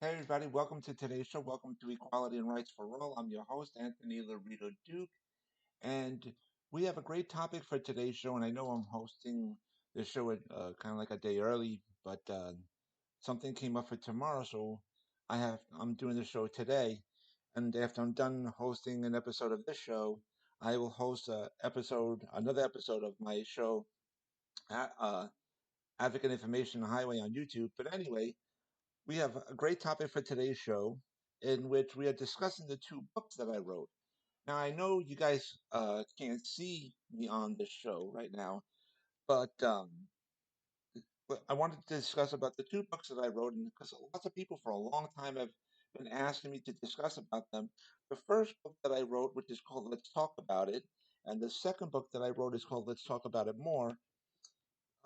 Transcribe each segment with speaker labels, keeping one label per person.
Speaker 1: Hey everybody, welcome to today's show. Welcome to Equality and Rights for All. I'm your host, Anthony Lorito-Duke, and we have a great topic for today's show. And I know I'm hosting the show at kind of like a day early, but something came up for tomorrow, so I'm doing the show today. And after I'm done hosting an episode of this show, I will host another episode of my show, Advocate Information Highway on YouTube. But anyway, we have a great topic for today's show in which we are discussing the two books that I wrote. Now, I know you guys can't see me on this show right now, but I wanted to discuss about the two books that I wrote, and because lots of people for a long time have been asking me to discuss about them. The first book that I wrote, which is called Let's Talk About It, and the second book that I wrote is called Let's Talk About It More.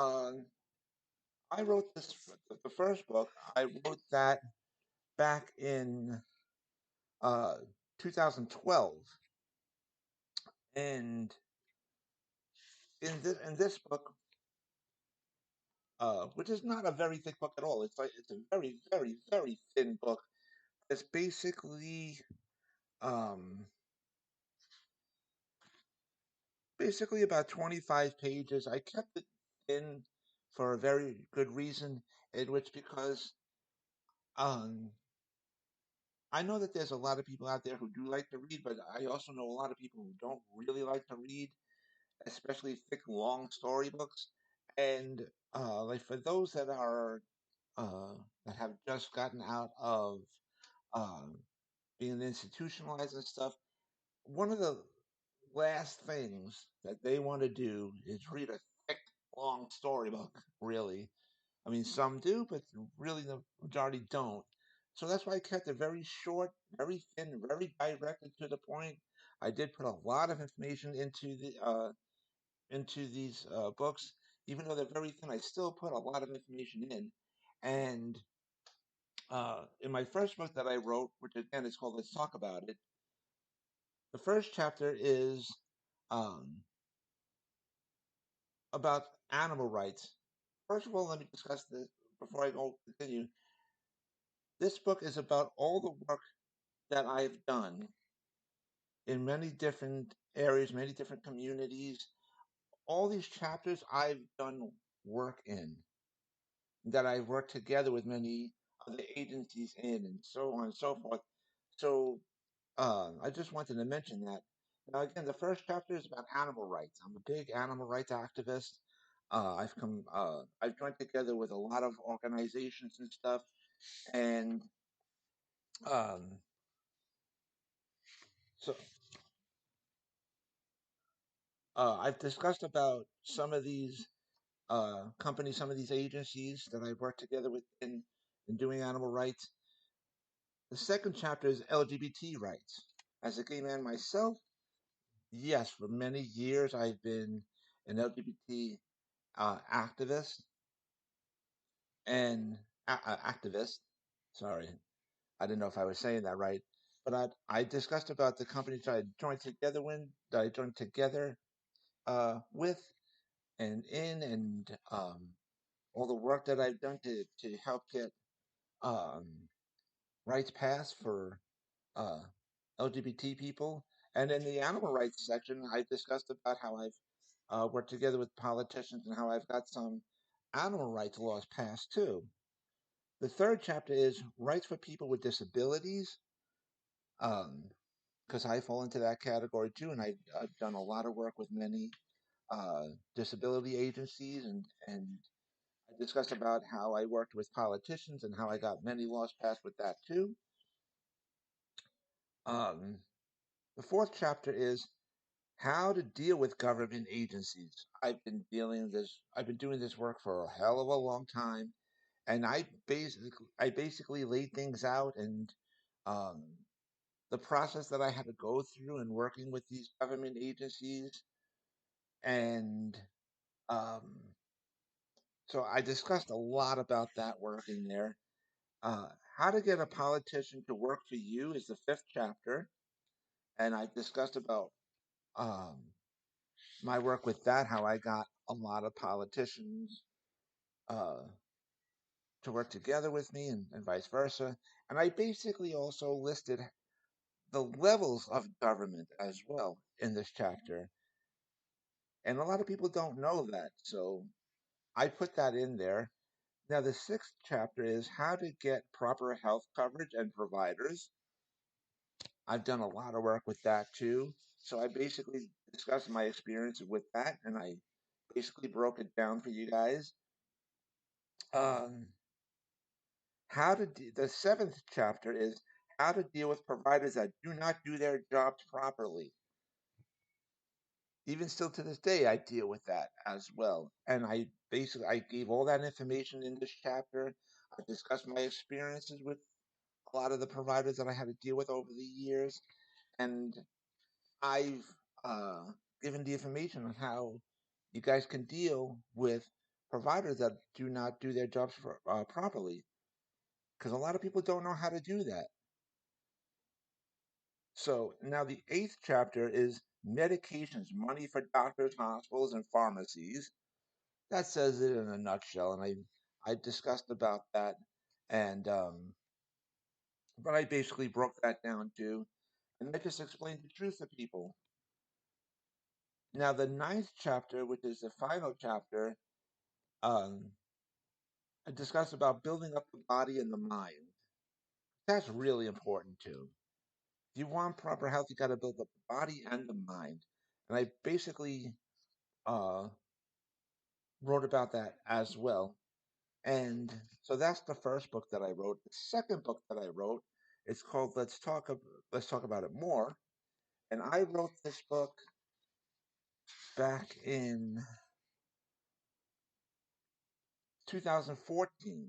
Speaker 1: Uh, I wrote the first book, I wrote that back in uh, 2012. And in this book, which is not a very thick book at all, it's a very very very thin book. It's um, basically about 25 pages. I kept it thin for a very good reason, in which because um, I know that there's a lot of people out there who do like to read, but I also know a lot of people who don't really like to read, especially thick, long storybooks. And like for those uh, that have just gotten out of uh, being institutionalized and stuff, one of the last things that they want to do is read a thick, long storybook. Really, I mean, some do, but really the majority don't. So that's why I kept it very short, very thin, very direct and to the point. I did put a lot of information into these books, even though they're very thin. I still put a lot of information in, and in my first book that I wrote, which again is called Let's Talk About It, the first chapter is um, about animal rights. First of all, let me discuss this before I go continue. This book is about all the work that I've done in many different areas, many different communities. All these chapters I've done work in, that I've worked together with many other agencies in, and so on and so forth. So I just wanted to mention that. Now, again, the first chapter is about animal rights. I'm a big animal rights activist. I've joined together with a lot of organizations and stuff, and um, so I've discussed about some of these companies, some of these agencies that I've worked together with in doing animal rights. The second chapter is LGBT rights. As a gay man myself, yes, for many years I've been an LGBT activist and activist. Sorry, I didn't know if I was saying that right. But I discussed about the companies that I joined together with and in, and all the work that I've done to help get um, rights passed for uh, LGBT people. And in the animal rights section, I discussed about how I've worked together with politicians and how I've got some animal rights laws passed too. The third chapter is rights for people with disabilities, because I fall into that category too, and I've done a lot of work with many disability agencies, and I discussed about how I worked with politicians and how I got many laws passed with that too. Um, the fourth chapter is how to deal with government agencies. I've been doing this work for a hell of a long time, and I basically laid things out and um, the process that I had to go through in working with these government agencies. And um, so I discussed a lot about that work in there. How to get a politician to work for you is the fifth chapter. And I discussed about um, my work with that, how I got a lot of politicians uh, to work together with me and vice versa. And I basically also listed the levels of government as well in this chapter. And a lot of people don't know that. So I put that in there. Now, the sixth chapter is how to get proper health coverage and providers. I've done a lot of work with that too. So I basically discussed my experience with that and I basically broke it down for you guys. Um, the seventh chapter is how to deal with providers that do not do their jobs properly. Even still to this day, I deal with that as well. And I gave all that information in this chapter. I discussed my experiences with a lot of the providers that I had to deal with over the years, and I've uh, given the information on how you guys can deal with providers that do not do their jobs properly, because a lot of people don't know how to do that. So now the eighth chapter is medications, money for doctors, hospitals, and pharmacies. That says it in a nutshell, and I discussed about that, and but I basically broke that down too, and I just explained the truth to people. Now the ninth chapter, which is the final chapter, um, I discussed about building up the body and the mind. That's really important too. If you want proper health, you got to build up the body and the mind, and I basically uh, wrote about that as well. And so that's the first book that I wrote. The second book that I wrote is called Let's Talk About It More. And I wrote this book back in 2014.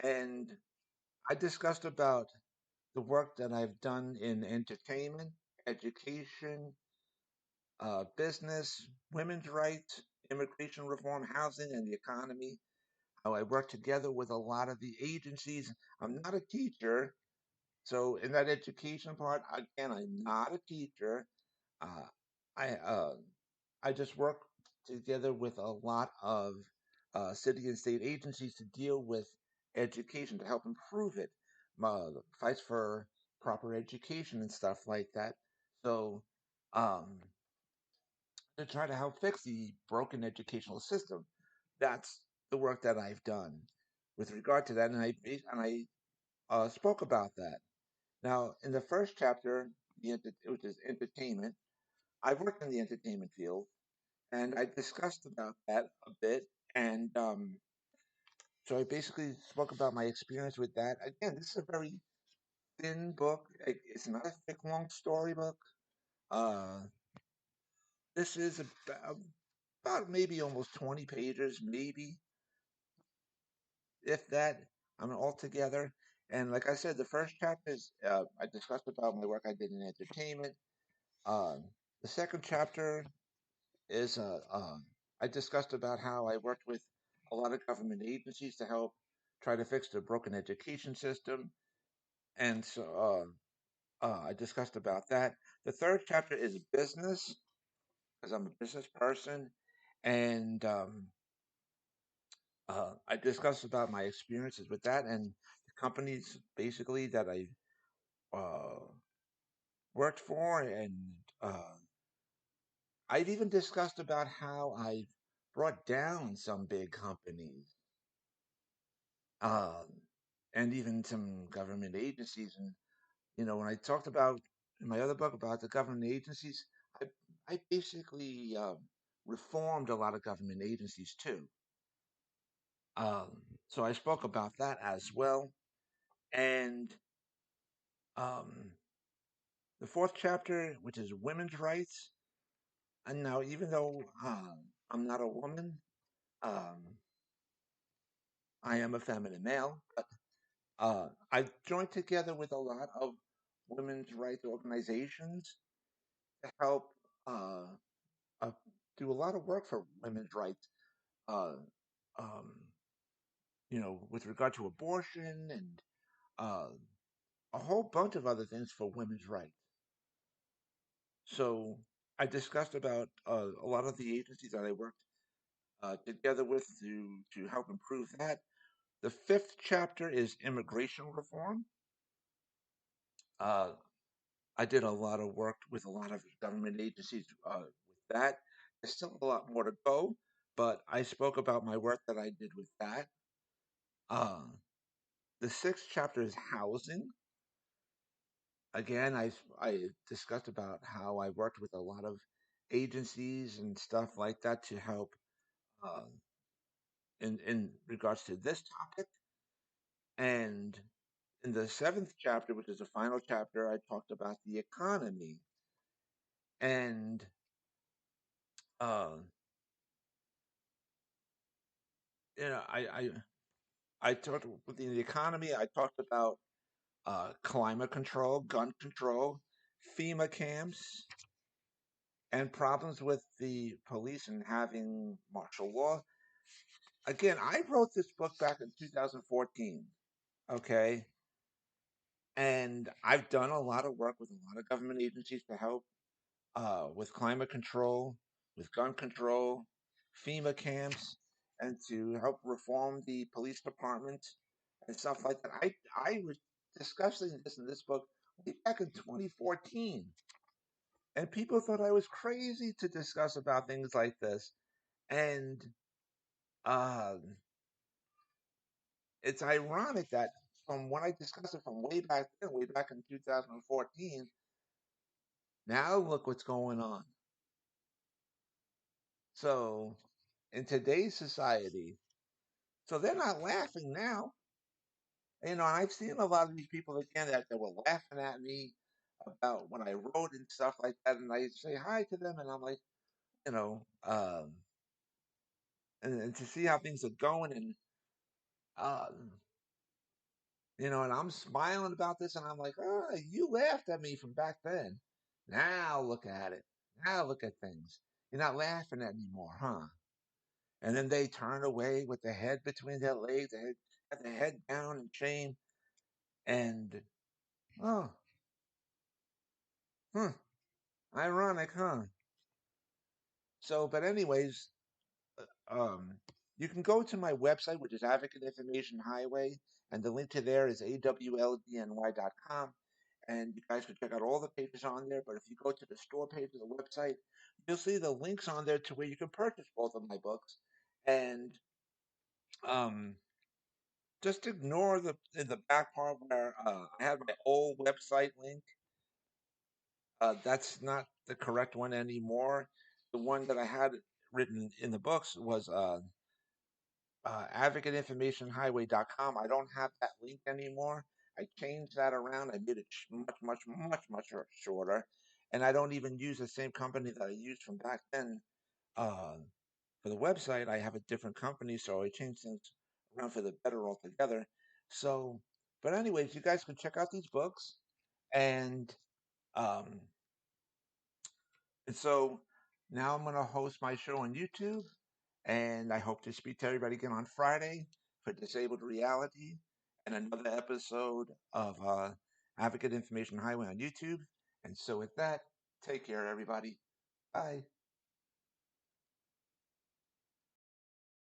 Speaker 1: And I discussed about the work that I've done in entertainment, education, business, women's rights, immigration reform, housing, and the economy. How I work together with a lot of the agencies. I'm not a teacher, so in that education part, again, I'm not a teacher. Uh, I I just work together with a lot of city and state agencies to deal with education to help improve it. Fights for proper education and stuff like that. So um, to try to help fix the broken educational system, that's the work that I've done with regard to that, and I spoke about that. Now, in the first chapter, which is entertainment, I worked in the entertainment field, and I discussed about that a bit. And so I basically spoke about my experience with that. Again, this is a very thin book. It's not a thick, long storybook. Uh, this is about maybe almost 20 pages, maybe, if that, I mean, altogether. And like I said, the first chapter is I discussed about my work I did in entertainment. Um, the second chapter is I discussed about how I worked with a lot of government agencies to help try to fix the broken education system, and so I discussed about that. The third chapter is business, because I'm a business person, and I discussed about my experiences with that and the companies basically that I uh, worked for, and I've even discussed about how I brought down some big companies, um, and even some government agencies. And when I talked about in my other book about the government agencies, I I basically reformed a lot of government agencies too. Um, so I spoke about that as well. And um, the fourth chapter, which is women's rights, and now even though I'm not a woman, um, I am a feminine male. I've joined together with a lot of women's rights organizations to help uh, uh, do a lot of work for women's rights. Uh, um, with regard to abortion and uh, a whole bunch of other things for women's rights. So I discussed about a lot of the agencies that I worked together with to help improve that. The fifth chapter is immigration reform. Uh, I did a lot of work with a lot of government agencies with that. There's still a lot more to go, but I spoke about my work that I did with that. Uh, the sixth chapter is housing. Again, I discussed about how I worked with a lot of agencies and stuff like that to help uh, in regards to this topic. And in the seventh chapter, which is the final chapter, I talked about the economy. And uh, I talked within the economy. I talked about climate control, gun control, FEMA camps, and problems with the police and having martial law. Again, I wrote this book back in 2014. Okay, and I've done a lot of work with a lot of government agencies to help with climate control, with gun control, FEMA camps, and to help reform the police department and stuff like that. I was discussing this in this book way back in 2014, and people thought I was crazy to discuss about things like this. And uh, it's ironic that from when I discussed it from way back then, way back in 2014, now look what's going on. So in today's society, so they're not laughing now. And I've seen a lot of these people again that were laughing at me about when I wrote and stuff like that, and I say hi to them, and I'm like, you know, um, and to see how things are going, and um, and I'm smiling about this, and I'm like, oh, you laughed at me from back then. Now look at it. Now look at things. You're not laughing at me anymore, huh? And then they turn away with the head between their legs, they have the head down in shame, and oh, huh, ironic, huh? So, but anyways, um, you can go to my website, which is Advocate Information Highway, and the link to there is awldny.com. And you guys can check out all the pages on there. But if you go to the store page of the website, you'll see the links on there to where you can purchase both of my books. And um, just ignore the in the back part where I have my old website link. That's not the correct one anymore. The one that I had written in the books was advocateinformationhighway.com. I don't have that link anymore. I changed that around. I made it much shorter. And I don't even use the same company that I used from back then. Uh, for the website, I have a different company, so I changed things around for the better altogether. So, but anyways, you guys can check out these books. And, um, and so now I'm going to host my show on YouTube. And I hope to speak to everybody again on Friday for Disabled Reality and another episode of Advocate Information Highway on YouTube. And so, with that, take care, everybody. Bye.